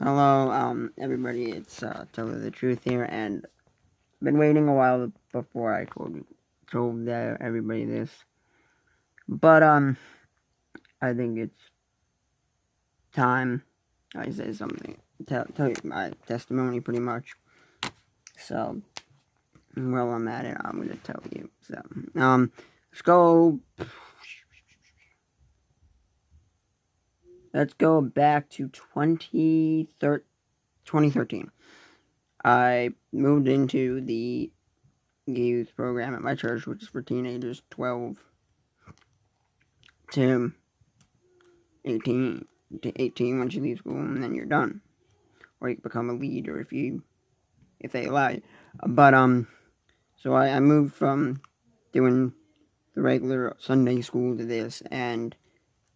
Hello, everybody. It's Tell You the Truth here, and been waiting a while before I told everybody this, but I think it's time I say something. Tell you my testimony, pretty much. So, while I'm at it, I'm gonna tell you. So, let's go. Let's go back to 2013. I moved into the youth program at my church, which is for teenagers 12 to 18 once you leave school, and then you're done. Or you can become a leader if they allow you. But so I moved from doing the regular Sunday school to this, and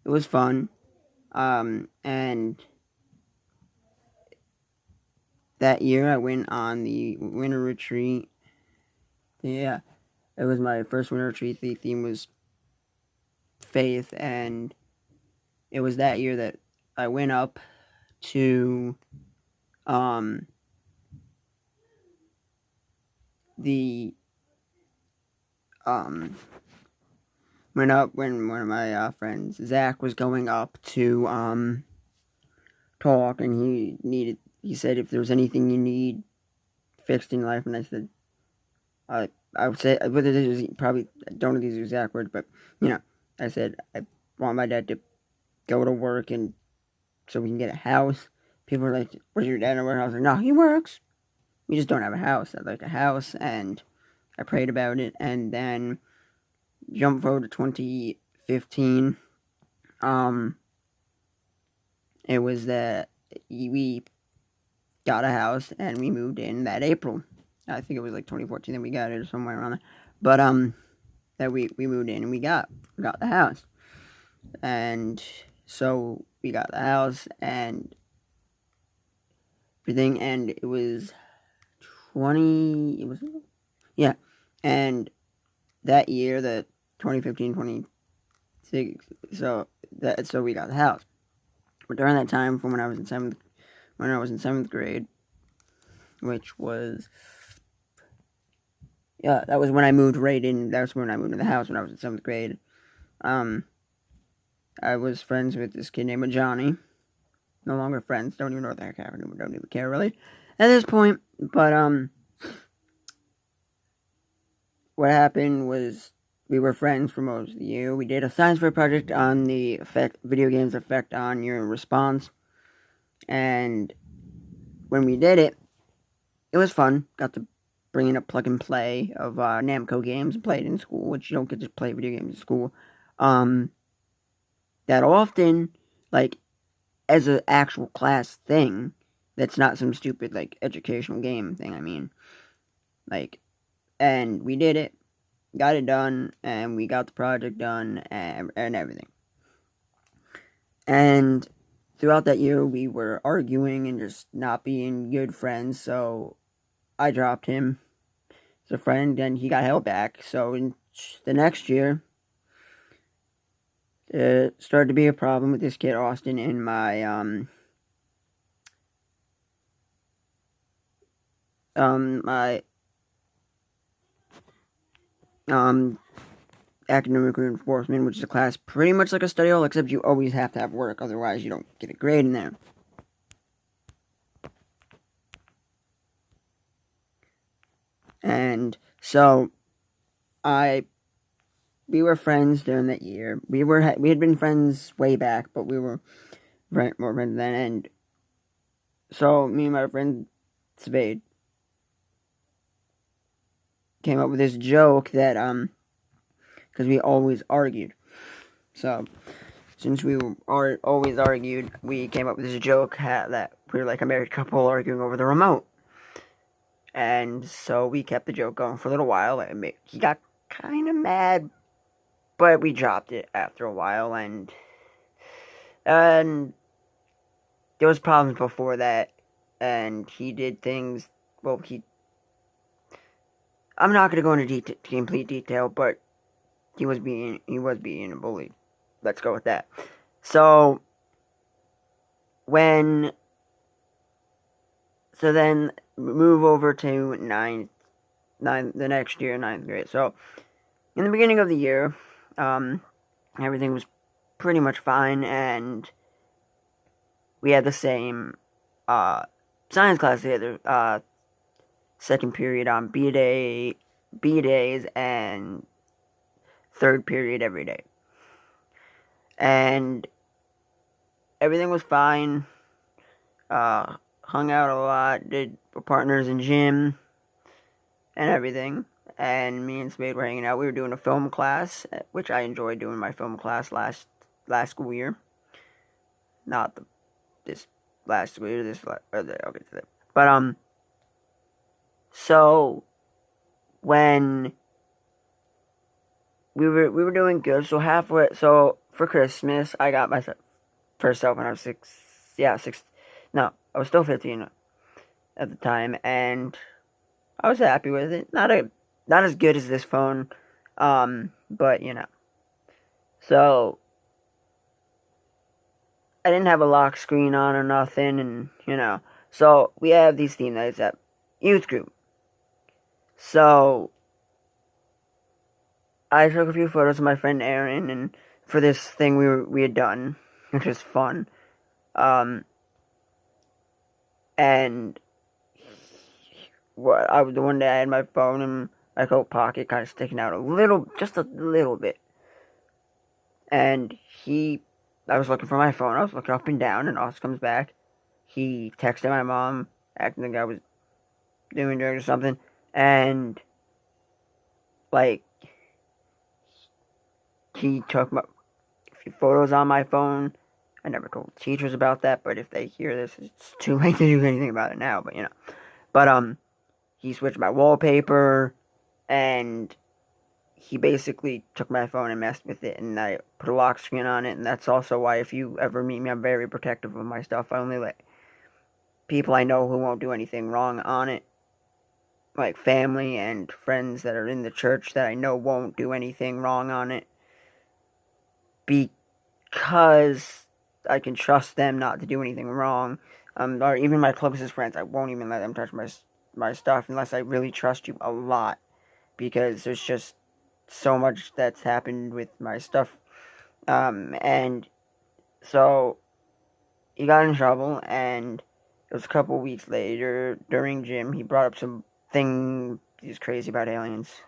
it was fun. And that year I went on the winter retreat. Yeah, it was my first winter retreat. The theme was faith, and it was that year that I went up to um the um went up when one of my friends Zach was going up to talk, and he said if there was anything you need fixed in life, and I said I would say whether this is probably don't know these exact words, but I said I want my dad to go to work and so we can get a house. People are like, "Where's your dad at work?" I was like, "No, he works. We just don't have a house. I'd like a house," and I prayed about it, and then jump forward to 2015. Um, it was that we got a house and we moved in that April. I think it was like 2014 that we got it or somewhere around there. But that we moved in and we got the house. And so we got the house and everything, and it was 20 it was yeah. And that year, the 2015, 26, so we got the house. But during that time, from when I was in seventh grade, which was that was when I moved right in. That was when I moved to the house when I was in seventh grade. Um, I was friends with this kid named Johnny. No longer friends. Don't even know what the heck happened. Don't even care really at this point. But what happened was we were friends for most of the year. We did a science fair project on the video games effect on your response, and when we did it, it was fun. Got to bring in a plug and play of Namco games and play it in school, which you don't get to play video games in school that often, like as an actual class thing. That's not some stupid like educational game thing. I mean, like, and we did it, got it done, and we got the project done and everything. And throughout that year, we were arguing and just not being good friends. So I dropped him as a friend, and he got held back. So in the next year, it started to be a problem with this kid Austin in my academic reinforcement, which is a class pretty much like a study hall, except you always have to have work, otherwise you don't get a grade in there. And so we were friends during that year. We had been friends way back, but we were more friends then. And so me and my friend Spade came up with this joke that because we always argued. So since we always argued, we came up with this joke that we were like a married couple arguing over the remote. And so we kept the joke going for a little while. He got kind of mad, but we dropped it after a while, and there was problems before that, and he did things. Well, I'm not going to go into complete detail, but he was being a bully. Let's go with that. So when So then move over to the next year, ninth grade. So in the beginning of the year, everything was pretty much fine, and we had the same science class together. Second period on B days, and third period every day. And everything was fine. Hung out a lot, were partners in gym and everything. And me and Spade were hanging out. We were doing a film class, which I enjoyed doing my film class last school year. Not this last school year. I'll get to that. But so when we were doing good. So for Christmas, I got my first cell when I was 6. Yeah, 6. No, I was still 15 at the time, and I was happy with it. Not as good as this phone, but So I didn't have a lock screen on or nothing, and so we have these theme nights at youth group. So I took a few photos of my friend Aaron, and for this thing we had done, which was fun. And the one day I had my phone in my coat pocket, kind of sticking out just a little bit. And I was looking for my phone. I was looking up and down, and Austin comes back. He texted my mom, acting like I was doing drugs or something, and he took a few photos on my phone. I never told teachers about that, but if they hear this, it's too late to do anything about it now. But he switched my wallpaper, and he basically took my phone and messed with it, and I put a lock screen on it, and that's also why if you ever meet me, I'm very protective of my stuff. I only let people I know who won't do anything wrong on it, like family and friends that are in the church that I know won't do anything wrong on it, because I can trust them not to do anything wrong. Or even my closest friends, I won't even let them touch my stuff unless I really trust you a lot, because there's just so much that's happened with my stuff. And so he got in trouble, and it was a couple weeks later during gym. He brought up something he's crazy about aliens.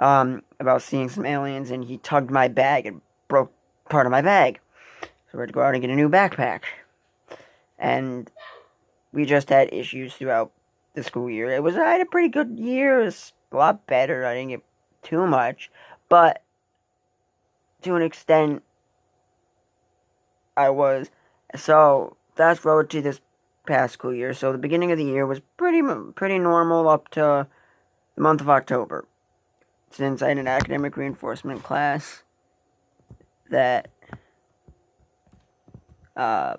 About seeing some aliens, and he tugged my bag and broke part of my bag. So we had to go out and get a new backpack. And we just had issues throughout the school year. I had a pretty good year. It was a lot better. I didn't get too much, but to an extent, I was. So fast forward to this past school year. So the beginning of the year was pretty normal up to the month of October, since I had an academic reinforcement class that my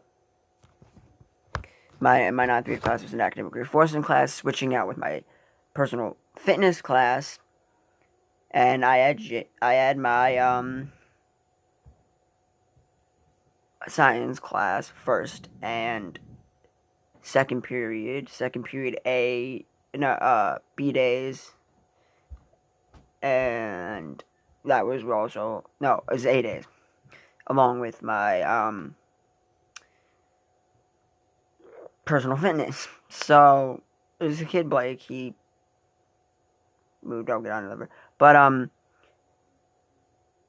ninth grade class was an academic reinforcement class, switching out with my personal fitness class, and I had my science class first and second period B days, and that was also it was 8 days, along with my personal fitness. So it was a kid, Blake. He moved. I'll get on another. But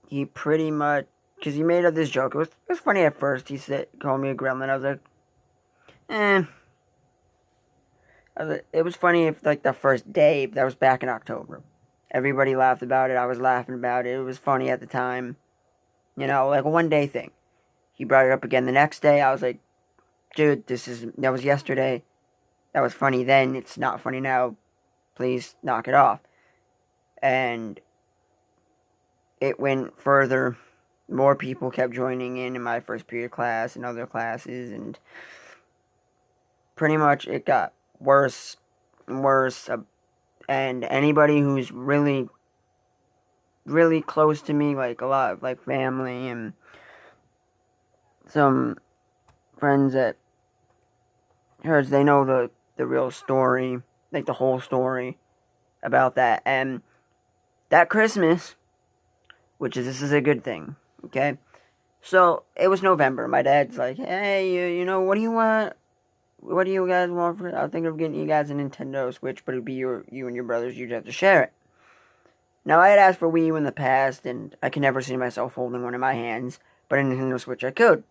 he pretty much, because he made up this joke. It was funny at first. He called me a gremlin. I was like, it was funny if like the first day. That was back in October. Everybody laughed about it. I was laughing about it. It was funny at the time. Like a one day thing. He brought it up again the next day. I was like, dude, that was yesterday. That was funny then. It's not funny now. Please knock it off. And it went further. More people kept joining in my first period class and other classes, and pretty much it got worse and worse. And anybody who's really, really close to me, like a lot of like family and some friends that Because they know the real story, like the whole story about that. And that Christmas, this is a good thing, okay? So, it was November. My dad's like, hey, you know, what do you want? What do you guys want for? I was thinking of getting you guys a Nintendo Switch, but it'd be you and your brothers. You'd have to share it. Now, I had asked for Wii U in the past, and I could never see myself holding one in my hands, but a Nintendo Switch I could.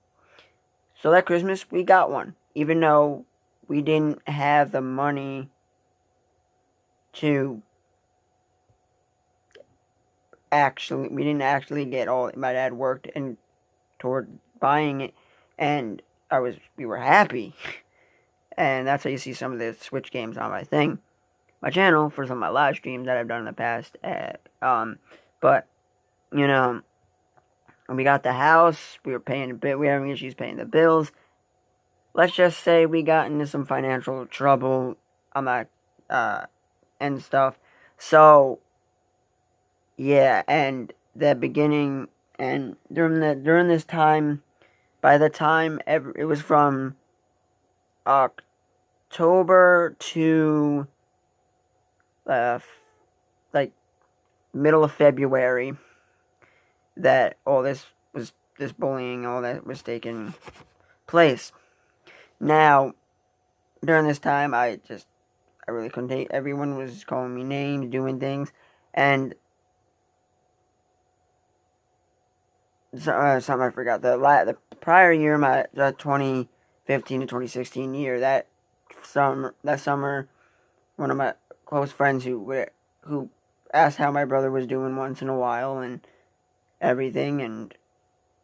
So that Christmas, we got one, even though we didn't have the money to we didn't actually get all. My dad worked and toward buying it, and we were happy. And that's how you see some of the Switch games on my channel, for some of my live streams that I've done in the past. But, you know, when we got the house, we were paying a bit, we were having issues paying the bills. Let's just say we got into some financial trouble on that, and stuff. So, yeah, and the beginning, and during this time, by the time it was from October to like middle of February, that all this bullying, all that was taking place. Now, during this time, I really couldn't take. Everyone was calling me names, doing things, and something I forgot. The prior year, the 2015 to 2016 year, that summer, one of my close friends who asked how my brother was doing once in a while and everything, and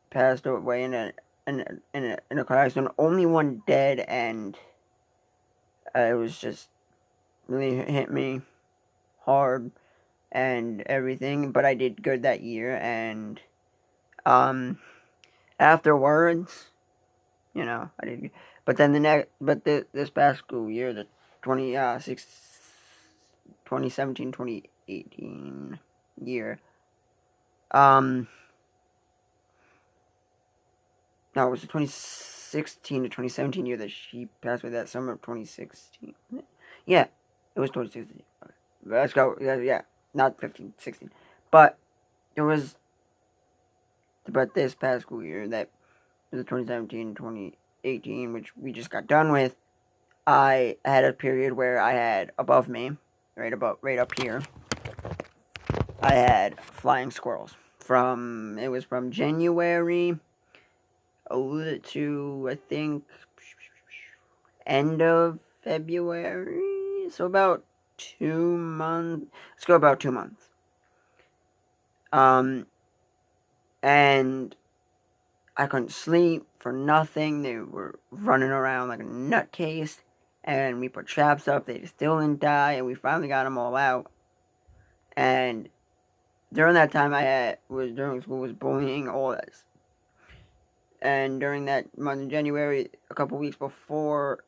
passed away in a car accident. Only one dead, and it was just really hit me hard and everything. But I did good that year, and afterwards, you know, I did good. But then this past school year, the 2017-2018 year, no, it was the 2016 to 2017 year that she passed away, that summer of 2016. Yeah, it was 2016. Okay. Let's go. Yeah, not 15, 16. But this past school year, that was the 2017 2018, which we just got done with, I had a period where I had above me, right up here, I had flying squirrels. It was from January to, I think, end of February. So about 2 months. Let's go about 2 months. And I couldn't sleep for nothing. They were running around like a nutcase. And we put traps up. They still didn't die. And we finally got them all out. And during that time, during school, was bullying, all this. And during that month in January, a couple weeks before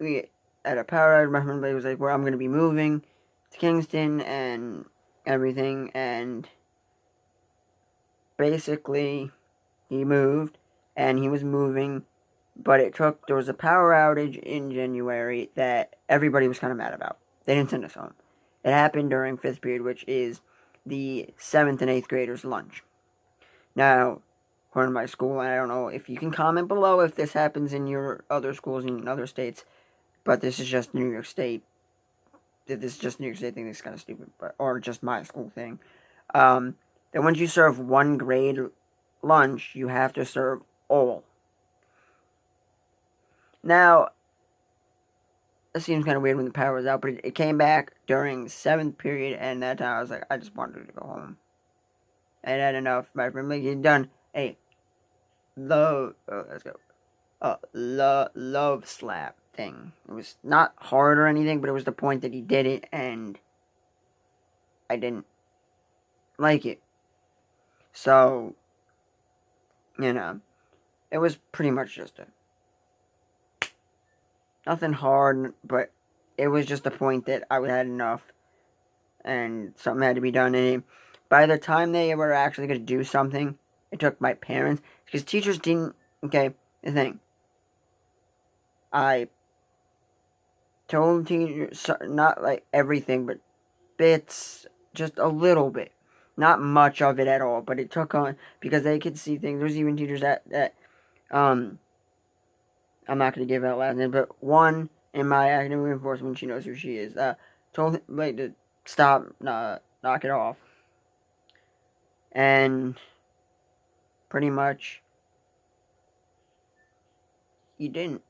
we had a power outage, my friend was like, "Well, I'm going to be moving to Kingston and everything." And basically, he moved, and he was moving, but there was a power outage in January that everybody was kind of mad about. They didn't send us home. It happened during 5th period, which is the 7th and 8th graders' lunch. Now, according to my school, and I don't know if you can comment below if this happens in your other schools in other states, but this is just New York State. This is just New York State thing. This is kind of stupid, or just my school thing. That once you serve one grade lunch, you have to serve all. Now, it seems kind of weird when the power was out, but it came back during 7th period, and that time I was like, I just wanted to go home. I had enough. My friend, like, he'd done a love slap thing. It was not hard or anything, but it was the point that he did it, and I didn't like it. So, you know, it was pretty much just nothing hard, but it was just a point that I had enough, and something had to be done. And by the time they were actually going to do something, it took my parents, because teachers didn't, okay, the thing, I told teachers, not like everything, but bits, just a little bit. Not much of it at all, but it took on, because they could see things. There's even teachers that I'm not going to give out last name, but one in my academic reinforcement, she knows who she is, told him, like, to stop, knock it off. And pretty much, he didn't.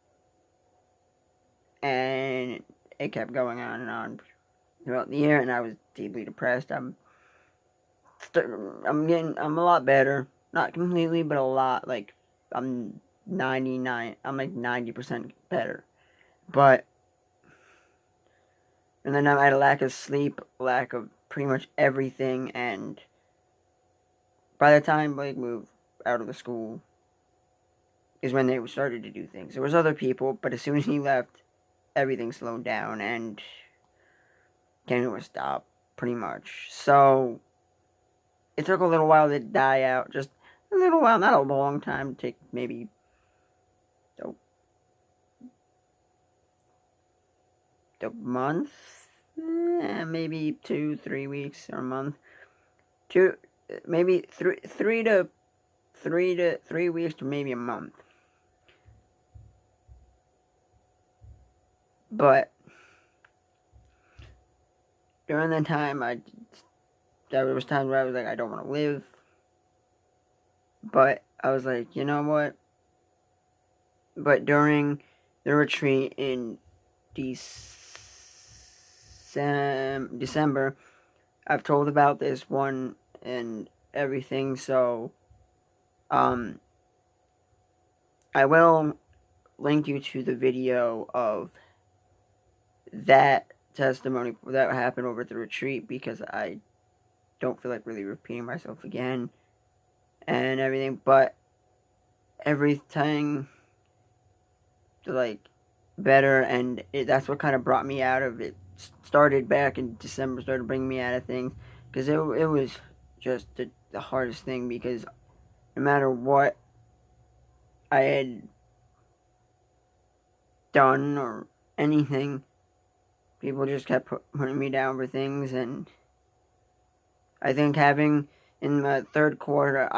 And it kept going on and on throughout the year, and I was deeply depressed. I'm a lot better. Not completely, but a lot. Like, I'm 99, I'm like 90% better. But, and then I had a lack of sleep, lack of pretty much everything, and by the time Blake moved out of the school is when they started to do things. There was other people, but as soon as he left, everything slowed down and came to a stop, pretty much. So, it took a little while to die out, just a little while, not a long time, take maybe a month, maybe 2-3 weeks or a month, maybe 3 weeks to maybe a month. But during that time, there was times where I was like, I don't want to live. But I was like, you know what? But during the retreat in December, I've told about this one and everything, so I will link you to the video of that testimony that happened over at the retreat, because I don't feel like really repeating myself again and everything, but everything like better, and that's what kind of brought me out of it. Started back in December, started bringing me out of things, because it was just the hardest thing, because no matter what I had done or anything, people just kept putting me down for things. And I think having, in my third quarter,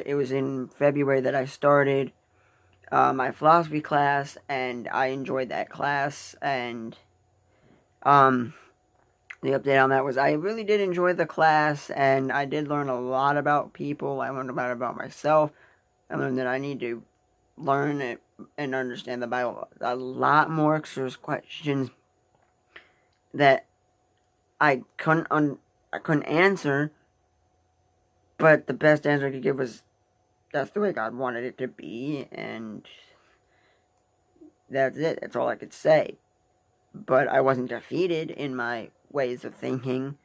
it was in February that I started my philosophy class, and I enjoyed that class. And the update on that was, I really did enjoy the class, and I did learn a lot about people. I learned about myself. I learned that I need to learn it and understand the Bible a lot more, because there's questions that I couldn't answer, but the best answer I could give was, that's the way God wanted it to be, and that's it. That's all I could say. But I wasn't defeated in my ways of thinking,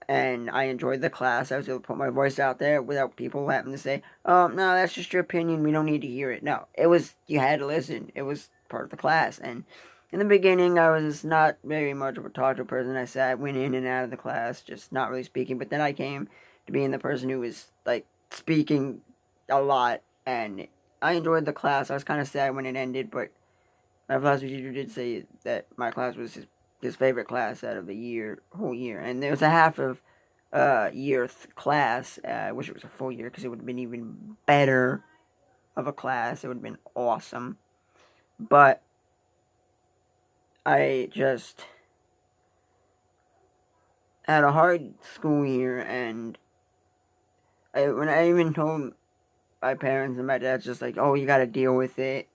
and I enjoyed the class. I was able to put my voice out there without people having to say, oh, no, that's just your opinion, we don't need to hear it. No, it was, you had to listen. It was part of the class. And in the beginning, I was not very much of a talkative person. I went in and out of the class, just not really speaking. But then I came to being the person who was, like, speaking a lot, and I enjoyed the class. I was kind of sad when it ended, but my philosophy teacher did say that my class was his favorite class out of the whole year. And there was a half of year class. I wish it was a full year, because it would have been even better of a class. It would have been awesome. But I just had a hard school year, and when I even told my parents and my dad's just like, oh, you gotta deal with it,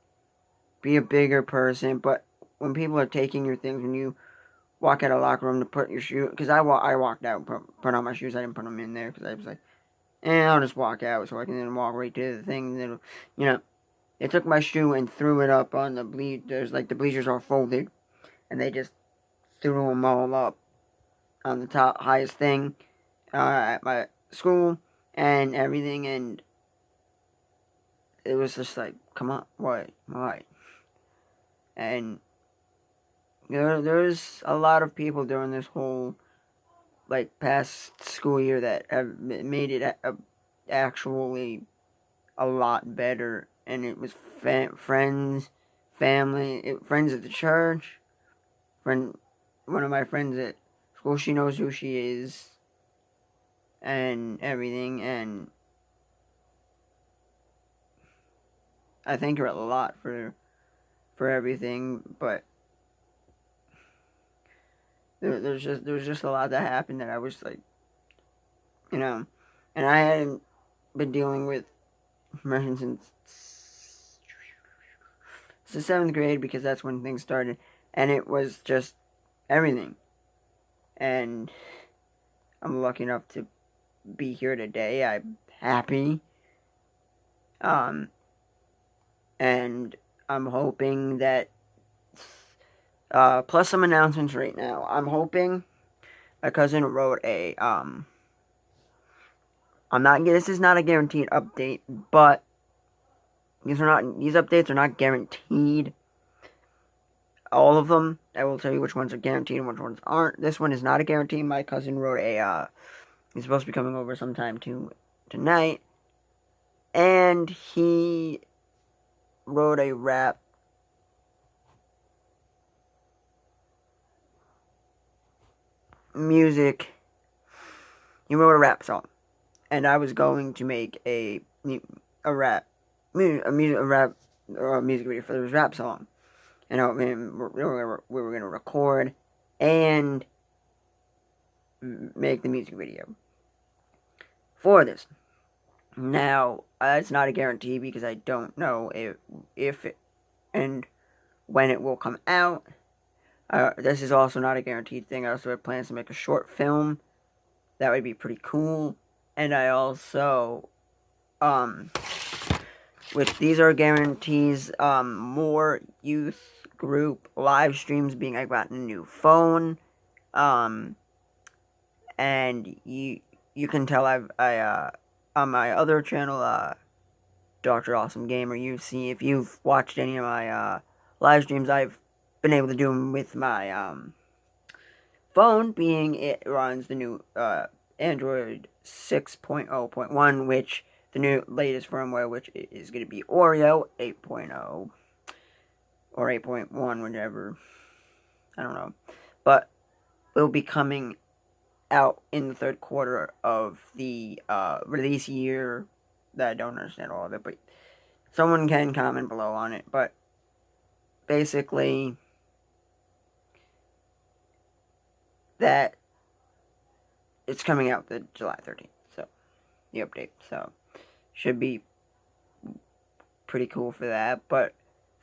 be a bigger person. But when people are taking your things, when you walk out of the locker room to put your shoe, because I walked out, put on my shoes, I didn't put them in there, because I was like, I'll just walk out, so I can then walk right to the thing, and they took my shoe and threw it up on the bleachers, like the bleachers are folded, and they just threw them all up on the top, highest thing, at my school, and everything, and it was just like, come on, why? And there's a lot of people during this whole, like, past school year that have made it actually a lot better, and it was friends, family, friends at the church, one of my friends at school, she knows who she is and everything, and I thank her a lot for everything, but there was just a lot that happened that I was like, and I hadn't been dealing with depression since the 7th grade, because that's when things started, and it was just everything, and I'm lucky enough to be here today. I'm happy, and I'm hoping that, plus some announcements right now. I'm hoping, my cousin wrote a, this is not a guaranteed update, but these updates are not guaranteed. All of them, I will tell you which ones are guaranteed and which ones aren't. This one is not a guarantee. My cousin wrote he's supposed to be coming over sometime tonight, and he wrote a rap song, and I was going to make a music video for this rap song, and we were going to record and make the music video for this. Now, it's not a guarantee because I don't know if and when it will come out. This is also not a guaranteed thing. I also have plans to make a short film. That would be pretty cool. And I also, these are guarantees, more youth group live streams being, I got a new phone, and you can tell on my other channel, Dr. Awesome Gamer, if you've watched any of my, live streams, I've been able to do them with my, phone, being it runs the new, Android 6.0.1, which the new latest firmware, which is going to be Oreo 8.0 or 8.1, whatever. I don't know. But it will be coming out in the 3rd quarter of the release year. That I don't understand all of it, but someone can comment below on it. But basically, that it's coming out the July 13th. So, the update. So, should be pretty cool for that. But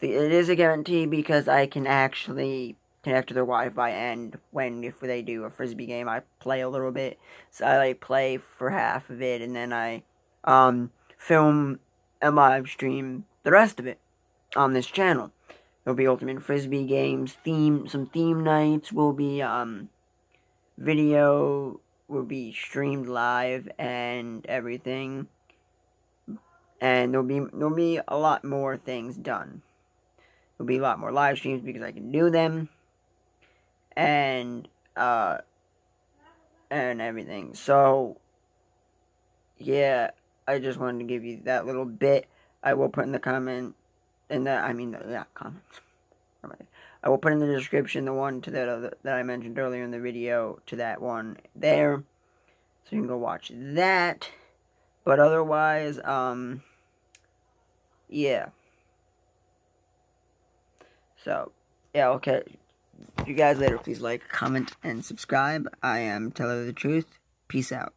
it is a guarantee because I can actually connect to their Wi-Fi, and if they do a Frisbee game, I play a little bit. So I play for half of it, and then I film and live stream the rest of it on this channel. There'll be Ultimate Frisbee games, some theme nights will be, video will be streamed live and everything. And there'll be a lot more things done. There'll be a lot more live streams because I can do them. And everything. So, yeah, I just wanted to give you that little bit. I will put in the comments. I will put in the description the one to that I mentioned earlier in the video, to that one there, so you can go watch that. But otherwise, yeah. So, yeah, okay. You guys later. Please like, comment, and subscribe. I am Teller the Truth. Peace out.